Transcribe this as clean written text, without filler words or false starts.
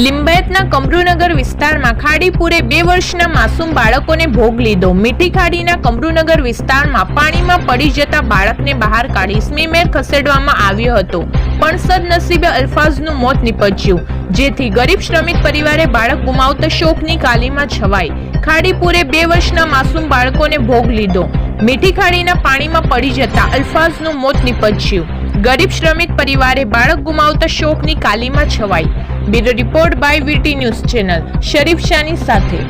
લિંબાયતના કમરૂનગર વિસ્તારમાં ખાડીપુરે 2 વર્ષના માસૂમ બાળકોને ભોગ લીધો। મીઠી ખાડીના કમરૂનગર વિસ્તારમાં પાણીમાં પડી જતા બાળકને બહાર કાઢી સ્મીમેર ખસેડવામાં આવ્યો હતો, પણ સદનસીબે અલ્ફાઝનું મોત નીપજ્યું, જેથી ગરીબ શ્રમિક પરિવારે બાળક ગુમાવતા શોકની કાલીમાં છવાઈ। ખાડીપુરે 2 વર્ષના માસૂમ બાળકોને ભોગ લીધો। મીઠી ખાડીના પાણીમાં પડી જતા અલ્ફાઝનું મોત નીપજ્યું। ગરીબ શ્રમિક પરિવારે બાળક ગુમાવતા શોકની કાલીમાં છવાઈ। Bureau report by VT news channel, Sharif Shani સાથે।